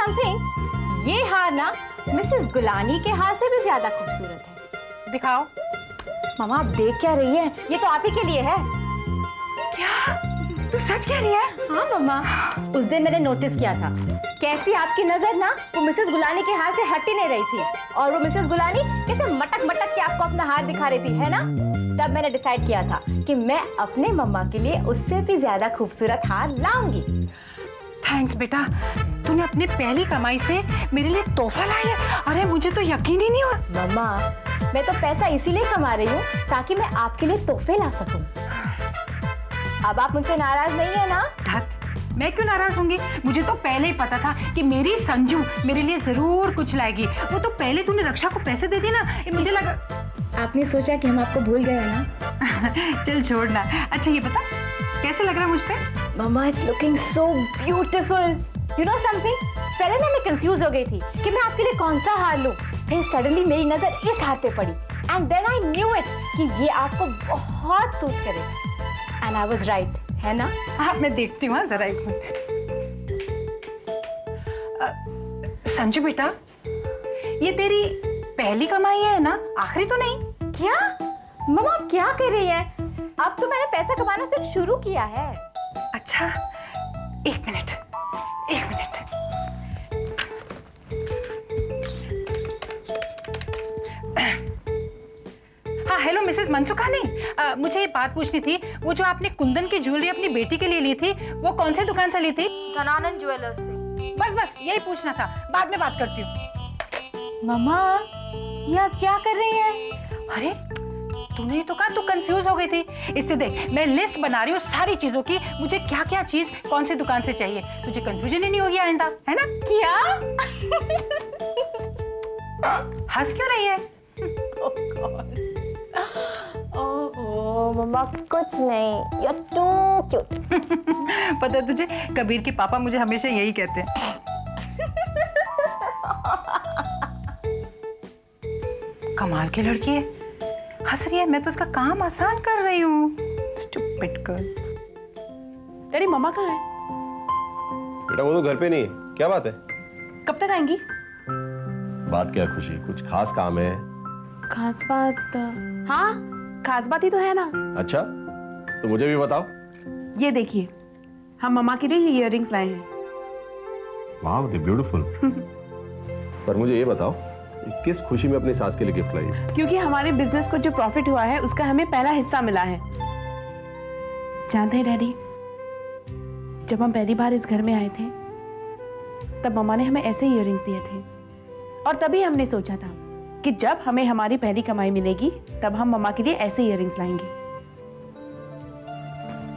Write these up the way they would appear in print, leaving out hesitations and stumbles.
Something, ये हार ना मिसेस गुलानी के हार से भी ज्यादा खूबसूरत है। दिखाओ। मामा आप देख क्या रही है, ये तो आप ही के लिए है। क्या तू सच कह रही है? हाँ मामा, उस दिन मैंने नोटिस किया था कैसी आपकी नजर ना वो मिसेस गुलानी के हार से हट ही नहीं रही थी, और वो मिसेस गुलानी कैसे मटक मटक के आपको अपना हार दिखा रही थी, है ना? तब मैंने डिसाइड किया था कि मैं अपने मम्मा के लिए उससे भी ज्यादा खूबसूरत हार लाऊंगी। थैंक्स बेटा, तूने अपनी पहली कमाई से मेरे लिए तोहफा लाई है। अरे मुझे तो यकीन ही नहीं हुआ। मम्मा मैं तो पैसा इसीलिए कमा रही हूँ ताकि मैं आपके लिए तोहफे ला सकूं। अब आप मुझसे नाराज नहीं है ना? मैं क्यों नाराज होंगी? मुझे तो पहले ही पता था कि मेरी संजू मेरे लिए जरूर कुछ लाएगी। वो तो पहले तूने रक्षा को पैसे दे दिए ना, मुझे लगा। आपने सोचा कि हम आपको भूल गए ना? चल छोड़ना। अच्छा ये बता कैसे लग रहा है मुझ पे? मम्मा it's looking so beautiful. You know something, पहले ना मैं कंफ्यूज हो गई थी कि मैं आपके लिए कौन सा हार लूं, फिर सडनली मेरी नजर इस हार पे पड़ी and then I knew it कि ये आपको बहुत सूट करेगा। एंड आई वाज राइट, है ना? हाँ मैं देखती हूँ जरा एक मिनट। संजू बेटा, ये तेरी पहली कमाई है ना, आखिरी तो नहीं? क्या मम्मा आप क्या कर रही हैं? अब तो मैंने पैसा कमाना सिर्फ शुरू किया है। अच्छा एक मिनट। हाँ हेलो मिसेस मनसुखानी, मुझे ये बात पूछनी थी, वो जो आपने कुंदन की ज्वेलरी अपनी बेटी के लिए ली थी वो कौन से दुकान से ली थी? धनानंद ज्वेलर्स से। बस यही पूछना था, बाद में बात करती हूँ। मम्मा ये आप क्या कर रही हैं? अरे तूने तो कहा तू कंफ्यूज हो गई थी, इससे देख मैं लिस्ट बना रही हूँ सारी चीजों की, मुझे क्या क्या चीज कौन सी दुकान से चाहिए, तुझे कंफ्यूजन ही नहीं होगी आइंदा, है ना? क्या? हंस क्यों रही है? ओह मम्मा कुछ नहीं, you're too cute। पता है तुझे, कबीर के पापा मुझे हमेशा यही कहते हैं। कमाल की लड़की है, हंस रही है, मैं तो उसका काम आसान कर रही हूँ। Stupid girl. तेरी मम्मा कहाँ है? बेटा वो तो घर पे नहीं है। क्या बात है? कब तक आएंगी? बात क्या खुशी, कुछ खास काम है? खास बात? हाँ खास बात ही तो है ना। अच्छा तो मुझे भी बताओ। ये देखिए, हम मम्मा के लिए ये इयररिंग्स लाए हैं। वाह दे ब्यूटीफुल। पर मुझे ये बताओ किस खुशी में अपनी सास के लिए गिफ्ट लाई है? क्योंकि हमारे बिजनेस को जो प्रॉफिट हुआ है उसका हमें पहला हिस्सा मिला है। जानते हैं डैडी, जब हम पहली बार इस घर में आए थे तब मम्मा ने हमें ऐसे इयररिंग्स दिए थे, और तभी हमने सोचा था कि जब हमें हमारी पहली कमाई मिलेगी तब हम मम्मा के लिए ऐसे इयररिंग्स लाएंगे।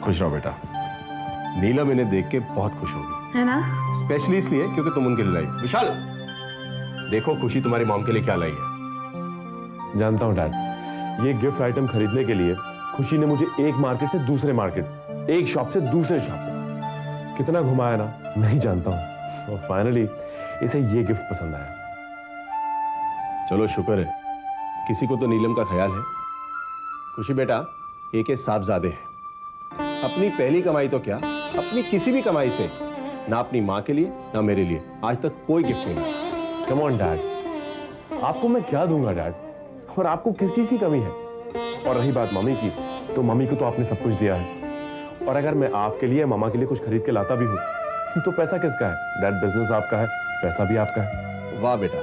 खुश रहो बेटा, नीलम इन्हें देख के बहुत खुश होगी, है ना? स्पेशली इसलिए क्योंकि तुम उनके लिए लाई। विशाल देखो खुशी तुम्हारी मॉम के लिए क्या लाई है। जानता हूँ डैड, ये गिफ्ट आइटम खरीदने के लिए खुशी ने मुझे एक मार्केट से दूसरे मार्केट, एक शॉप से दूसरे शॉप पे कितना घुमाया ना मैं ही जानता हूँ, और फाइनली इसे ये गिफ्ट पसंद आया। चलो शुक्र है, किसी को तो नीलम का ख्याल है। खुशी बेटा एक साहबजादे हैं, अपनी पहली कमाई तो क्या अपनी किसी भी कमाई से ना अपनी माँ के लिए ना मेरे लिए आज तक कोई गिफ्ट नहीं। कम ऑन डैड, आपको मैं क्या दूंगा डैड, और आपको किस चीज की कमी है? और रही बात मम्मी की, तो मम्मी को तो आपने सब कुछ दिया है, और अगर मैं आपके लिए मामा के लिए कुछ खरीद के लाता भी हूँ तो पैसा किसका है डैड? बिजनेस आपका है, पैसा भी आपका है। वाह बेटा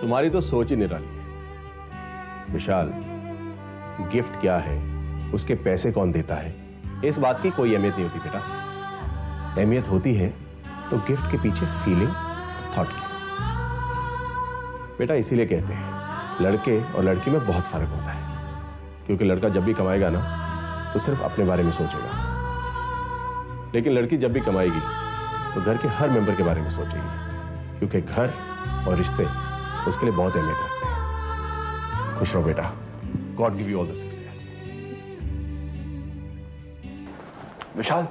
तुम्हारी तो सोच ही निराली है। विशाल गिफ्ट क्या है, उसके पैसे कौन देता है, इस बात की कोई अहमियत नहीं होती बेटा। अहमियत होती है तो गिफ्ट के पीछे फीलिंग, थॉट की। बेटा इसीलिए कहते हैं लड़के और लड़की में बहुत फर्क होता है, क्योंकि लड़का जब भी कमाएगा ना तो सिर्फ अपने बारे में सोचेगा, लेकिन लड़की जब भी कमाएगी तो घर के हर मेंबर के बारे में सोचेगी, क्योंकि घर और रिश्ते उसके लिए बहुत अहमियत रखते हैं। खुश रहो बेटा, God give you all the success. Vishal,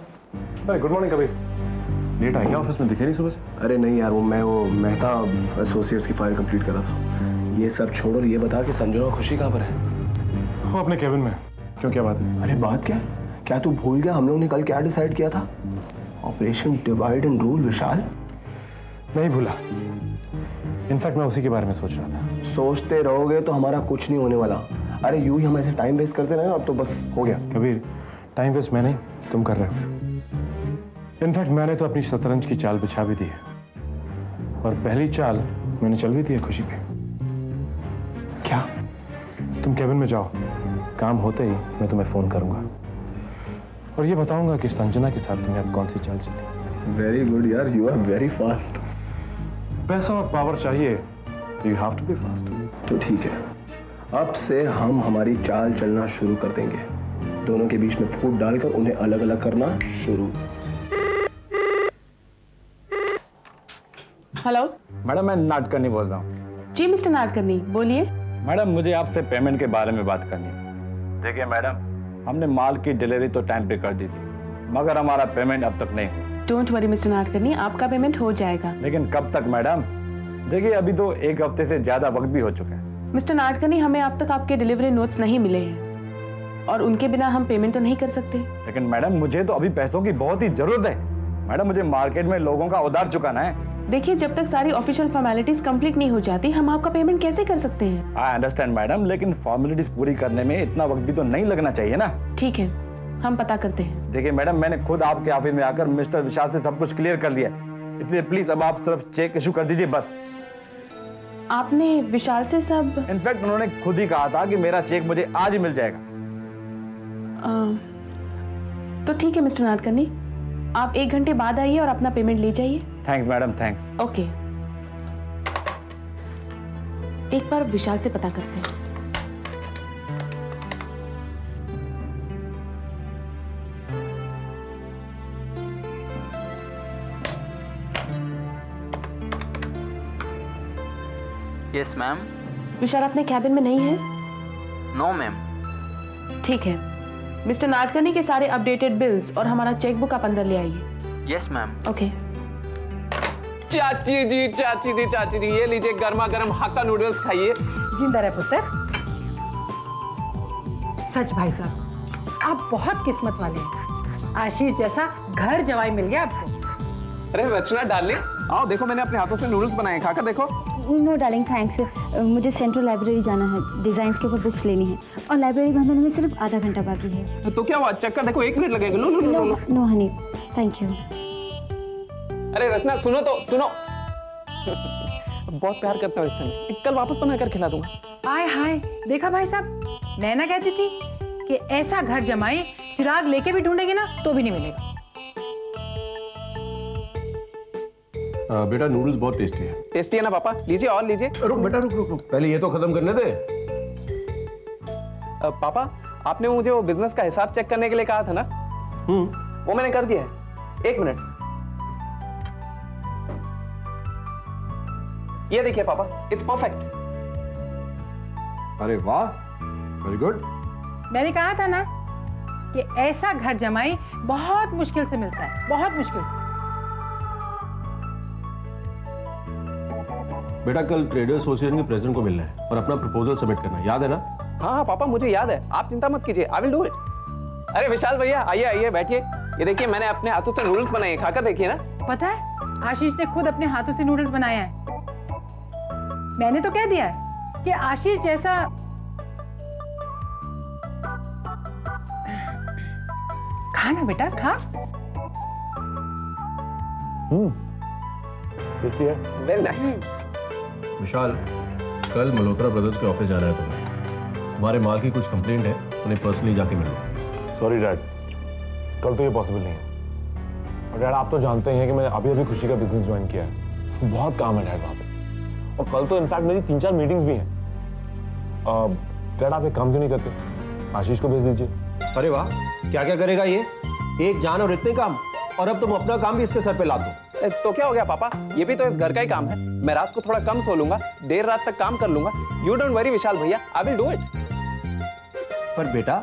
अरे गुड मॉर्निंग कबीर। लेट आए क्या, ऑफिस में दिखे नहीं सुबह से? अरे नहीं यार, वो मेहता एसोसिएट्स की फाइल कंप्लीट कर रहा था। ये सब छोड़ और ये बता कि संजू और खुशी कहाँ पर है? वो अपने केबिन में। क्यों, क्या बात है? अरे बात क्या तू भूल गया हम लोगों ने कल क्या डिसाइड किया था? ऑपरेशन डिवाइड एंड रूल विशाल। नहीं भूला, इनफैक्ट मैं उसी के बारे में सोच रहा था। सोचते रहोगे तो हमारा कुछ नहीं होने वाला। अरे यूं ही हम ऐसे टाइम वेस्ट करते रहे ना, अब तो बस हो गया। कबीर, टाइम वेस्ट मैं नहीं, तुम कर रहे हो। इनफैक्ट मैंने तो अपनी शतरंज की चाल बिछा भी दी है, और पहली चाल मैंने चल भी दी है खुशी पे। क्या? तुम केबिन में जाओ, काम होते ही मैं तुम्हें फोन करूंगा और ये बताऊंगा कि संजना के साथ तुम्हें अब कौन सी चाल चली। वेरी गुड यार, यू आर वेरी फास्ट। पैसा और पावर चाहिए तो you have to be fast. तो ठीक है, अब से हम हमारी चाल चलना शुरू कर देंगे। दोनों के बीच में फूट डालकर उन्हें अलग अलग करना शुरू। हेलो। मैडम, मैं नाटकर्णी बोल रहा हूँ। जी मिस्टर नाडकर्णी, बोलिए। मैडम, मुझे आपसे पेमेंट के बारे में बात करनी है। देखिए मैडम, हमने माल की डिलीवरी तो टाइम पे कर दी थी, मगर हमारा पेमेंट अब तक नहीं हुआ। डोंट वरी मिस्टर नाडकर्णी, आपका पेमेंट हो जाएगा। लेकिन कब तक मैडम? देखिए अभी तो 1 हफ्ते से ज्यादा वक्त भी हो चुका है। मिस्टर नाडकर्णी, हमें अब तक आपके डिलीवरी नोट्स नहीं मिले हैं और उनके बिना हम पेमेंट तो नहीं कर सकते। लेकिन मैडम, मुझे तो अभी पैसों की बहुत ही जरूरत है। मैडम, मुझे मार्केट में लोगों का उधार चुकाना है। देखिए, जब तक सारी ऑफिशियल फॉर्मेलिटीज कंप्लीट नहीं हो जाती, हम आपका पेमेंट कैसे कर सकते हैं? आई अंडरस्टैंड मैडम, लेकिन फॉर्मेलिटीज पूरी करने में इतना वक्त भी तो नहीं लगना चाहिए ना। ठीक है, हम पता करते हैं। देखिए मैडम, मैंने खुद आपके ऑफिस में आकर मिस्टर विशाल से सब कुछ क्लियर कर लिया है, इसलिए प्लीज अब आप सिर्फ चेक इशू कर दीजिए बस। आपने विशाल से सब? इनफैक्ट उन्होंने खुद ही कहा था कि मेरा चेक मुझे आज ही मिल जाएगा। तो ठीक है मिस्टर नाडकर्णी, आप 1 घंटे बाद आइए और अपना पेमेंट ले जाइए। Thanks madam, thanks. ओके, एक बार विशाल से पता करते हैं। Yes ma'am. विशाल अपने कैबिन में नहीं है? No ma'am. ठीक है, मिस्टर नाडकर्णी के सारे अपडेटेड बिल्स और हमारा चेकबुक आप अंदर ले आइए। Yes ma'am. ओके। चाची जी, चाची जी, चाची जी, ये लीजिए गर्मा गर्म हक्का नूडल्स खाइए। जिंदा रहे पुत्र। सच भाई साहब, आप बहुत किस्मत वाले हैं। आशीष जैसा घर जवाई मिल गया आपको। अरे रचना डार्लिंग, आओ देखो, मैंने अपने हाथों से नूडल्स बनाए, खाकर देखो। No darling, thanks. मुझे सेंट्रल लाइब्रेरी जाना है, डिजाइन्स के ऊपर बुक्स लेनी है और लाइब्रेरी बंद होने में सिर्फ आधा घंटा बाकी है। तो क्या हुआ, चक्कर देखो 1 मिनट लगेगा। लो लो लो लो। No honey, thank you. अरे रचना सुनो तो सुनो। बहुत प्यार करता हूँ इससे, कल वापस बनाकर खिला दूंगा। आय हाय, देखा भाई साहब, नैना कहती थी कि ऐसा घर जमाई चिराग लेके भी ढूंढेगी ना तो भी नहीं मिलेगा। बेटा नूडल्स बहुत टेस्टी है। टेस्टी है ना पापा? लीजिए और लीजिए। रुक बेटा, रुक रुक रुक, पहले ये तो खत्म करने दे। पापा, आपने मुझे वो बिजनेस का हिसाब चेक करने के लिए कहा था ना? वो मैंने कर दिया है। 1 मिनट, ये देखिए पापा, इट्स परफेक्ट। अरे वाह, वेरी गुड। मैंने कहा था ना कि ऐसा घर जमाई बहुत मुश्किल से मिलता है, बहुत मुश्किल से। बेटा कल ट्रेडर्स एसोसिएशन के प्रेसिडेंट को मिलना है और अपना प्रपोजल सबमिट करना है, याद है ना? हाँ हाँ पापा, मुझे याद है, आप चिंता मत कीजिए, आई विल डू इट। अरे विशाल भैया, आइए आइए बैठिए। ये देखिए, मैंने अपने हाथों से नूडल्स बनाए हैं, खाकर देखिए ना। पता है, आशीष ने खुद अपने हाथों से नूडल्स बनाए हैं। मैंने तो कह दिया है कि आशीष जैसा खा ना बेटा, खा। Very nice. विशाल, कल मल्होत्रा ब्रदर्स के ऑफिस जाना है तुम्हें। हमारे माल की कुछ कंप्लेंट है, उन्हें पर्सनली जाके मिलो। सॉरी डैड, कल तो ये पॉसिबल नहीं है। और डैड आप तो जानते हैं कि मैंने अभी अभी खुशी का बिजनेस ज्वाइन किया है, बहुत काम है डैड वहाँ पे, और कल तो इनफैक्ट मेरी 3-4 मीटिंग्स भी हैं। डैड आप एक काम क्यों नहीं करते, आशीष को भेज दीजिए। अरे वाह, क्या क्या करेगा ये, एक जान और इतने काम, और अब तुम अपना काम भी इसके सर पे ला दो। तो क्या हो गया पापा, ये भी तो इस घर का ही काम है। मैं रात को थोड़ा कम सो लूंगा, देर रात तक काम कर लूंगा। यू डोंट वरी विशाल भैया, आई विल डू इट। पर बेटा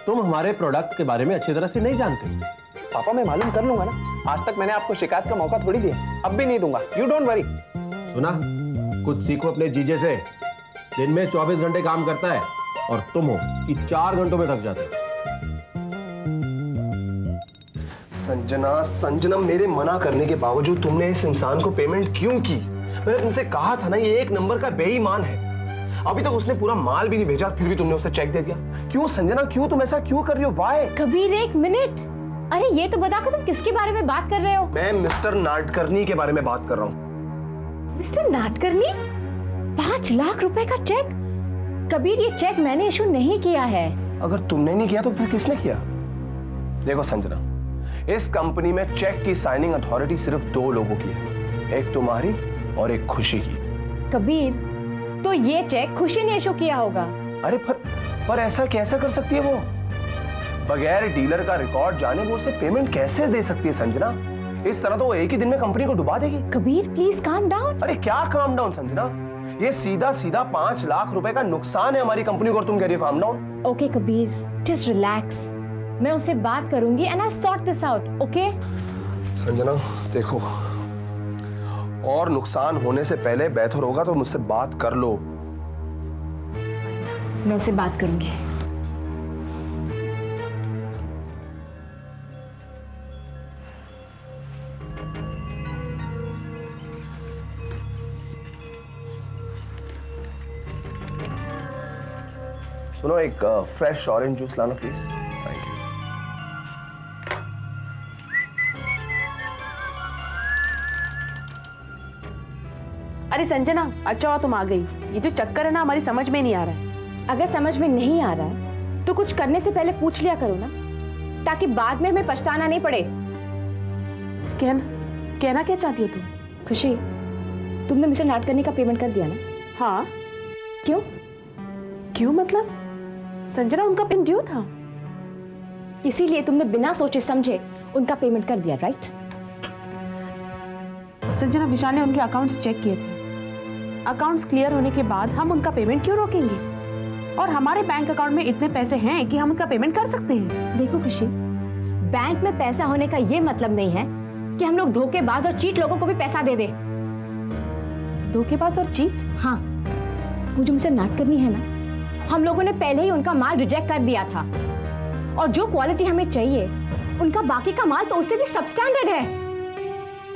तुम हमारे प्रोडक्ट के बारे में अच्छी तरह से नहीं जानते। पापा मैं मालूम कर लूंगा ना, आज तक मैंने आपको शिकायत का मौका थोड़ी दिया, अब भी नहीं दूंगा। You don't worry. सुना, कुछ सीखो अपने जीजे से। दिन में 24 घंटे काम करता है और तुम हो कि 4 घंटों में थक जाते हो। संजना, संजना, मेरे मना करने के बावजूद तुमने इस इंसान को पेमेंट क्यों की? मैंने तुमसे कहा था ना, ये एक नंबर का बेईमान है। अभी तक उसने पूरा माल भी नहीं भेजा, फिर भी तुमने उसे चेक दे दिया। क्यों संजना, क्यों तुम ऐसा क्यों कर रही हो? वाई? कबीर एक मिनट, अरे ये तो बता तुम किसके बारे में बात कर रहे हो? मैं मिस्टर नाटकर्णी के बारे में बात कर रहा हूँ। मिस्टर नाटकर्णी? 5 लाख रुपए का चेक? कबीर ये चेक मैंने इशू नहीं किया है। अगर तुमने नहीं किया तो फिर किसने किया? देखो संजना, इस कंपनी में चेक की साइनिंग अथॉरिटी सिर्फ 2 लोगों की है, एक तुम्हारी और एक खुशी की। कबीर, तो ये चेक खुशी ने इशू किया होगा। अरे पर ऐसा कैसे कर सकती है वो? बगैर डीलर का रिकॉर्ड जाने वो उसे पेमेंट कैसे दे सकती है संजना? इस तरह तो वो एक ही दिन में कंपनी को डुबा देगी। Kabir please calm down. अरे क्या काम डाउन संजना, ये सीधा सीधा 5 लाख रुपए का नुकसान है हमारी कंपनी को और तुम कह रही हो calm down? Okay Kabir, just relax, मैं उससे बात करूंगी and I sort this out, okay? Sanjana देखो, और नुकसान होने से पहले बेहतर होगा तो मुझसे बात कर लो। मैं उससे बात करूंगी। सुनो, एक फ्रेश ऑरेंज जूस लाना प्लीज। Thank you. अरे संजना, अच्छा हुआ तुम आ गई। ये जो चक्कर है ना, हमारी समझ में नहीं आ रहा है। अगर समझ में नहीं आ रहा है तो कुछ करने से पहले पूछ लिया करो ना, ताकि बाद में हमें पछताना नहीं पड़े। कहना क्या चाहती हो तुम? खुशी, तुमने मिस्टर नाटकर्णी का पेमेंट कर दिया ना? हाँ। क्यों? क्यों मतलब? संजना, उनका पेन ड्यू था, इसीलिए तुमने बिना सोचे समझे उनका पेमेंट कर दिया, राइट? संजना, विशाल ने उनके अकाउंट्स चेक किए थे। अकाउंट्स क्लियर होने के बाद हम उनका पेमेंट क्यों रोकेंगे? और हमारे बैंक अकाउंट में इतने पैसे हैं कि हम उनका पेमेंट कर सकते हैं। देखो खुशी, बैंक में पैसा होने का ये मतलब नहीं है कि हम लोग धोखेबाज और चीट लोगों को भी पैसा दे दे। धोखेबाज और चीट? हाँ, वो जो मिस्टर नाटकर्णी है ना, हम लोगों ने पहले ही उनका माल रिजेक्ट कर दिया था, और जो क्वालिटी हमें चाहिए उनका बाकी का माल तो उससे भी सबस्टैंडर्ड है।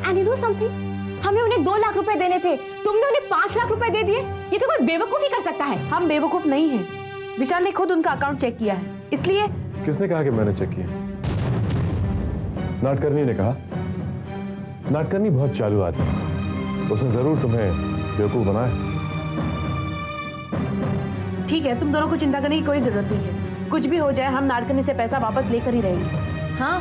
एंड यू नो समथिंग, हमें उन्हें 2 लाख रुपए देने थे, तुमने उन्हें 5 लाख रुपए दे दिए। ये तो कोई बेवकूफी कर सकता है। हम बेवकूफ नहीं हैं। विशाल ने खुद उनका अकाउंट चेक किया है, इसलिए। किसने कहा कि मैंने चेक किया? नाटकर्णी ने कहा। नाटकर्णी बहुत चालू आदमी है, उसने जरूर तुम्हें बेवकूफ बनाया। ठीक है, तुम दोनों को चिंता करने की कोई जरूरत नहीं है। कुछ भी हो जाए, हम नाटकर्णी से पैसा वापस लेकर ही रहेंगे। हाँ,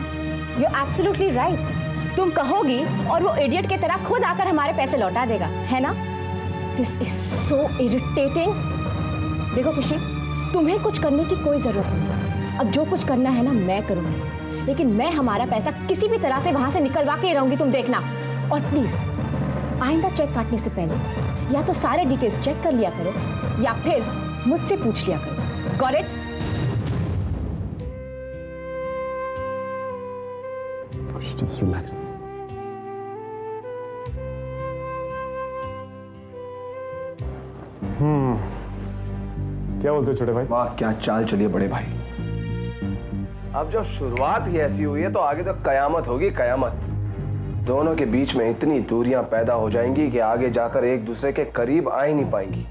यू आर एब्सोल्युटली राइट। तुम कहोगी और वो इडियट की तरह खुद आकर हमारे पैसे लौटा देगा, है ना? This is so irritating. देखो खुशी, तुम्हें कुछ करने की कोई जरूरत नहीं। अब जो कुछ करना है ना, मैं करूंगी, लेकिन मैं हमारा पैसा किसी भी तरह से वहां से निकलवा के ही रहूंगी, तुम देखना। और प्लीज आइंदा चेक काटने से पहले या तो सारे डिटेल्स चेक कर लिया करो, या फिर मुझसे पूछ लिया करो। Got it? Just relax. क्या बोलते हो छोटे भाई? वाह, क्या चाल चलिए बड़े भाई। अब जब शुरुआत ही ऐसी हुई है तो आगे तो कयामत होगी, कयामत। दोनों के बीच में इतनी दूरियां पैदा हो जाएंगी कि आगे जाकर एक दूसरे के करीब आ ही नहीं पाएंगी।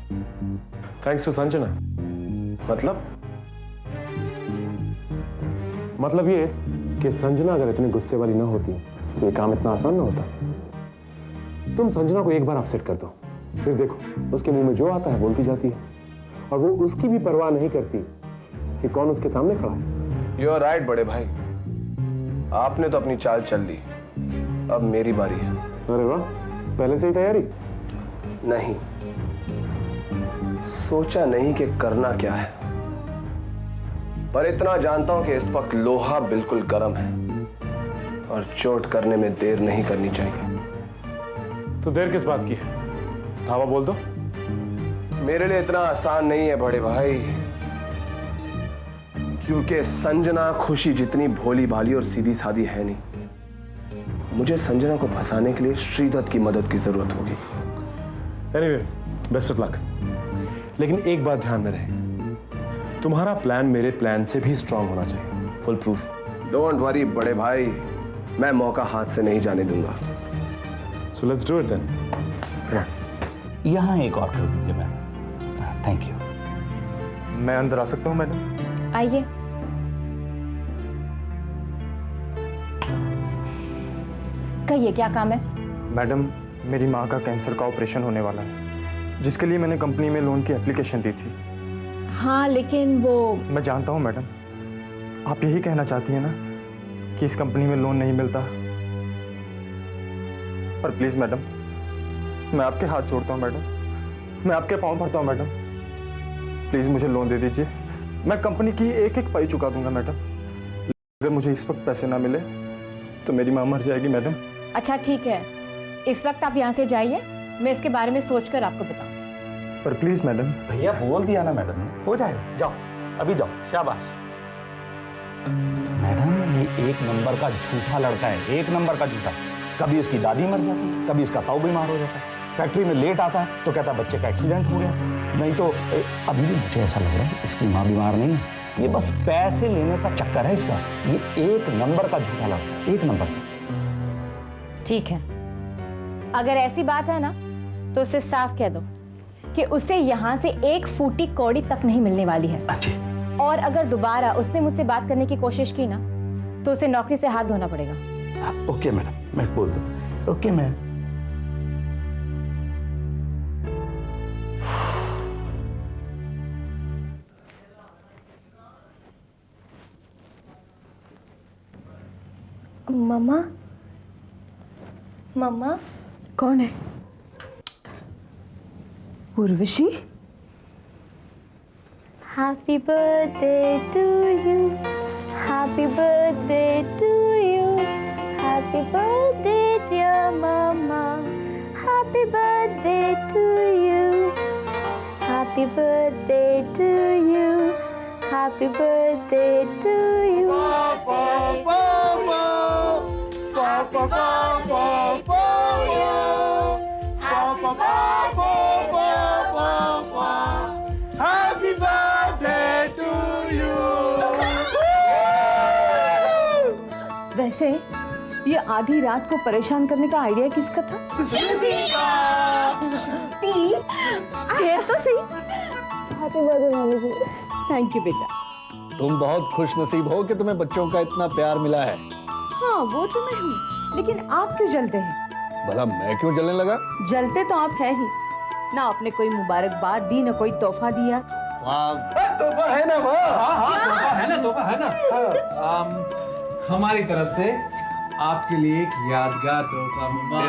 Thanks to Sanjana. मतलब ये कि संजना अगर इतनी गुस्से वाली ना होती तो ये काम इतना आसान ना होता। तुम संजना को एक बार अपसेट कर दो, फिर देखो उसके मुंह में जो आता है बोलती जाती है, और वो उसकी भी परवाह नहीं करती कि कौन उसके सामने खड़ा है। यू आर राइट बड़े भाई, आपने तो अपनी चाल चल ली, अब मेरी बारी है। अरे वाह, पहले से ही तैयारी? नहीं, सोचा नहीं कि करना क्या है, पर इतना जानता हूं कि इस वक्त लोहा बिल्कुल गर्म है और चोट करने में देर नहीं करनी चाहिए। तो देर किस बात की है? धावा बोल दो। मेरे लिए इतना आसान नहीं है बड़े भाई, क्योंकि संजना खुशी जितनी भोली भाली और सीधी सादी है नहीं। मुझे संजना को फंसाने के लिए श्रीदत्त की मदद की जरूरत होगी। Anyway, best of luck. लेकिन एक बात ध्यान में रहे, तुम्हारा प्लान मेरे प्लान से भी स्ट्रांग होना चाहिए, फुल प्रूफ। डोंट वरी बड़े भाई, मैं मौका हाथ से नहीं जाने दूंगा। So let's do it then. यहाँ एक और कर दीजिए मैम। Thank you. मैं अंदर आ सकता हूँ मैडम? आइए। कहिए क्या काम है? मैडम, मेरी माँ का कैंसर का ऑपरेशन होने वाला है, जिसके लिए मैंने कंपनी में लोन की एप्लीकेशन दी थी। हाँ लेकिन वो... मैं जानता हूँ मैडम, आप यही कहना चाहती हैं ना कि इस कंपनी में लोन नहीं मिलता, पर प्लीज मैडम, मैं आपके हाथ जोड़ता हूँ मैडम, मैं आपके पाँव भरता हूँ मैडम, प्लीज मुझे लोन दे दीजिए। मैं कंपनी की एक एक पाई चुका दूंगा मैडम। अगर मुझे इस वक्त पैसे ना मिले तो मेरी माँ मर जाएगी मैडम। अच्छा ठीक है, इस वक्त आप यहाँ से जाइए, मैं इसके बारे में सोचकर आपको बताऊँ। पर प्लीज मैडम। भैया बोल दिया ना मैडम, हो जाएगा। जाओ अभी जाओ, शाबाश। मैडम ये एक नंबर का झूठा लड़का है, एक नंबर का झूठा। कभी इसकी दादी मर जाती है, कभी इसका ताऊ बीमार हो जाता है, फैक्ट्री में लेट आता है तो कहता है बच्चे का एक्सीडेंट हो गया। नहीं तो अभी भी मुझे ऐसा लग रहा है इसकी माँ बीमार नहीं है, ये बस पैसे लेने का चक्कर है इसका। ये एक नंबर का झूठा लड़का, एक नंबर का। ठीक है, अगर ऐसी बात है ना तो उसे साफ कह दो कि उसे यहाँ से एक फूटी कौड़ी तक नहीं मिलने वाली है। अच्छी। और अगर दोबारा उसने मुझसे बात करने की कोशिश की ना तो उसे नौकरी से हाथ धोना पड़ेगा। ओके मैडम, मैं बोल दूँ। Okay ma'am. मम्मा, मम्मा। कौन है? Urvashi? Happy birthday to you, happy birthday to you, happy birthday dear mama, happy birthday to you, happy birthday to you, happy birthday to you. Happy birthday to you. वैसे ये आधी रात को परेशान करने का आइडिया किसका था? तो सही। Happy birthday mummy ji. Thank you बेटा। तुम बहुत खुश नसीब हो कि तुम्हें बच्चों का इतना प्यार मिला है। हाँ वो तो मैं हूँ, लेकिन आप क्यों जलते हैं? भला मैं क्यों जलने लगा? जलते तो आप है ही ना, आपने कोई मुबारकबाद दी ना कोई तोहफा दिया। तोहफा है ना माँ? तोहफा है ना। हमारी तरफ से आपके लिए एक यादगार तोहफा मम्मा।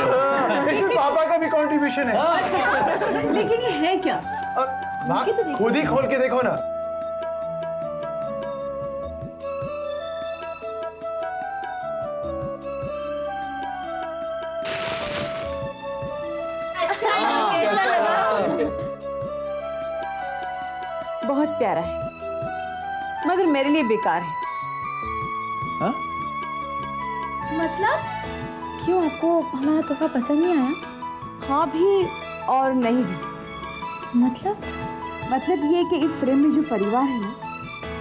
इसमें पापा का भी कंट्रीब्यूशन है। अच्छा, लेकिन ये है क्या? माँ खुद ही खोल के देखो ना। बहुत प्यारा है, मगर मेरे लिए बेकार है। हाँ? मतलब क्यों, आपको हमारा तोहफा पसंद नहीं आया? हाँ भी और नहीं भी। मतलब ये कि इस फ्रेम में जो परिवार है ना,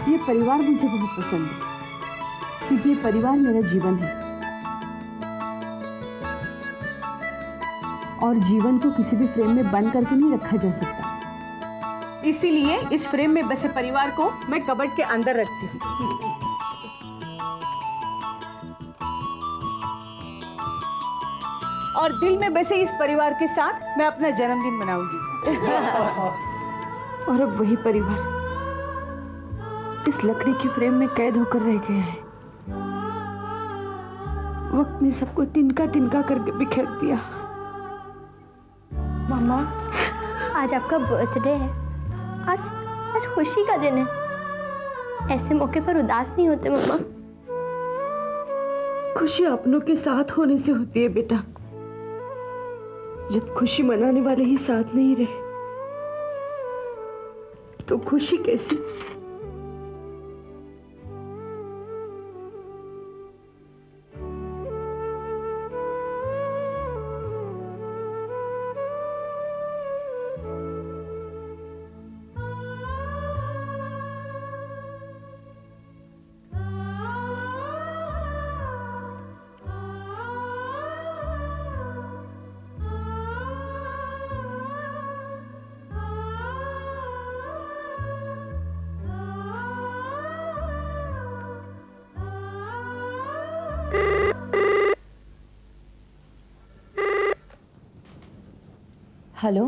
ये परिवार मुझे बहुत पसंद है, क्योंकि ये परिवार मेरा जीवन है और जीवन को किसी भी फ्रेम में बंद करके नहीं रखा जा सकता। इसीलिए इस फ्रेम में बसे परिवार को मैं कबर्ड के अंदर रखती हूँ। और दिल में बसे इस परिवार के साथ मैं अपना जन्मदिन मनाऊंगी। और अब वही परिवार इस लकड़ी की फ्रेम में कैद होकर रह गया है। वक्त ने सबको तिनका तिनका करके बिखेर दिया। मम्मा, आज आपका बर्थडे है, आज खुशी का दिन है, ऐसे मौके पर उदास नहीं होते मम्मा। खुशी अपनों के साथ होने से होती है बेटा। जब खुशी मनाने वाले ही साथ नहीं रहे तो खुशी कैसी? हेलो,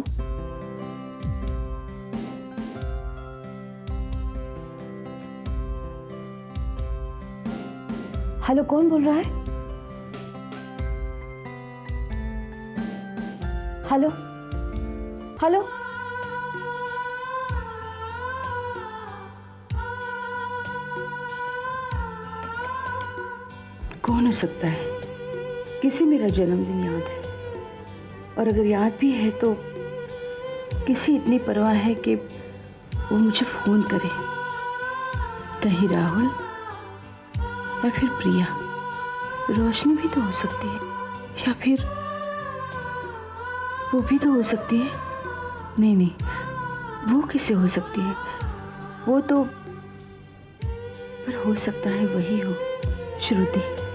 हेलो, कौन बोल रहा है? हेलो, हेलो, कौन हो सकता है? किसे मेरा जन्मदिन याद है? और अगर याद भी है तो किसी इतनी परवाह है कि वो मुझे फोन करे? कहीं राहुल या फिर प्रिया, रोशनी भी तो हो सकती है, या फिर वो भी तो हो सकती है। नहीं नहीं, वो किसे हो सकती है? वो तो, पर हो सकता है वही हो, श्रुति।